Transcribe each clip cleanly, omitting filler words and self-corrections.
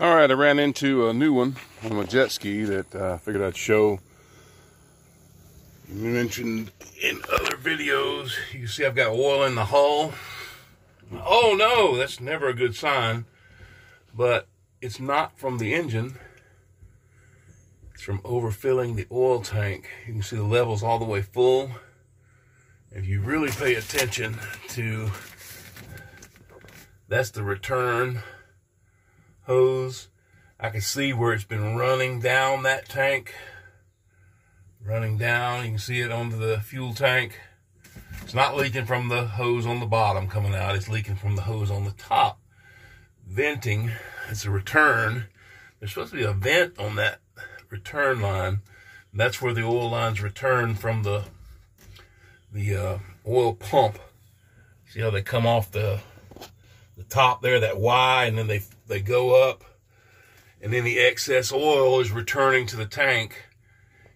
All right, I ran into a new one on a jet ski that I figured I'd show. You mentioned in other videos, you can see I've got oil in the hull. Oh no, that's never a good sign, but it's not from the engine. It's from overfilling the oil tank. You can see the levels all the way full. If you really pay attention to, that's the return hose. I can see where it's been running down that tank. Running down, you can see it onto the fuel tank. It's not leaking from the hose on the bottom coming out, it's leaking from the hose on the top. Venting, it's a return. There's supposed to be a vent on that return line. That's where the oil lines return from the oil pump. See how they come off the top there, that Y, and then they go up, and then the excess oil is returning to the tank,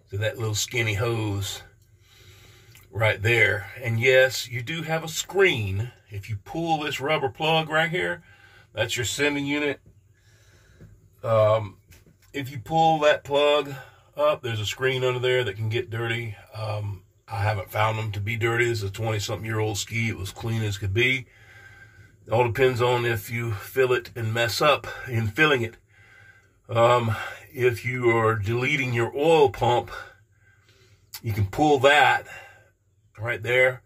to that little skinny hose right there. And yes, you do have a screen. If you pull this rubber plug right here, that's your sending unit. If you pull that plug up, there's a screen under there that can get dirty. I haven't found them to be dirty. This is a 20-something-year-old ski. It was clean as could be. It all depends on if you fill it and mess up in filling it. If you are deleting your oil pump, you can pull that right there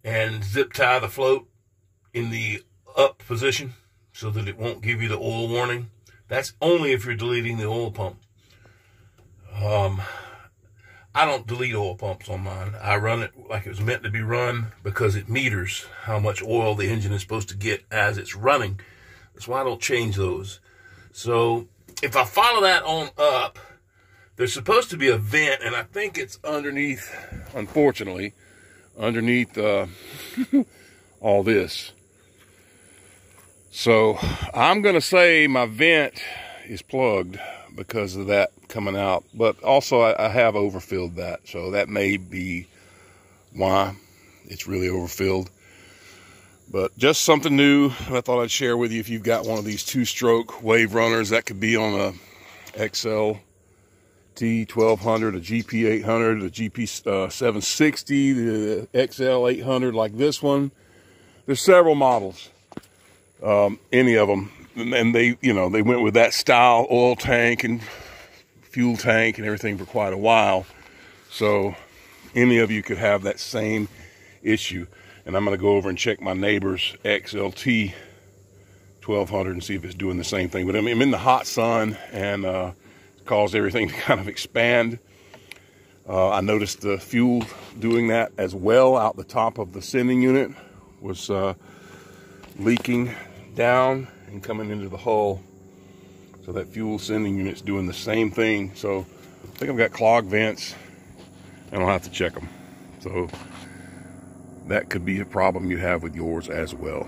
and zip tie the float in the up position so that it won't give you the oil warning. That's only if you're deleting the oil pump. I don't delete oil pumps on mine. I run it like it was meant to be run because it meters how much oil the engine is supposed to get as it's running. That's why I don't change those. So if I follow that on up, there's supposed to be a vent, and I think it's underneath, unfortunately, underneath all this. So I'm going to say my vent is plugged because of that coming out, but also I have overfilled that, so that may be why it's really overfilled. But just something new I thought I'd share with you. If you've got one of these two-stroke wave runners, that could be on a XL T1200, a GP 800, a GP 760, the XL 800 like this one. There's several models, any of them, and they went with that style oil tank and fuel tank and everything for quite a while. So any of you could have that same issue. And I'm going to go over and check my neighbor's XLT 1200 and see if it's doing the same thing. But I'm in the hot sun, and it caused everything to kind of expand. I noticed the fuel doing that as well. Out the top of the sending unit was leaking down and coming into the hull. So that fuel sending unit's doing the same thing. So I think I've got clogged vents, and I'll have to check them. So that could be a problem you have with yours as well.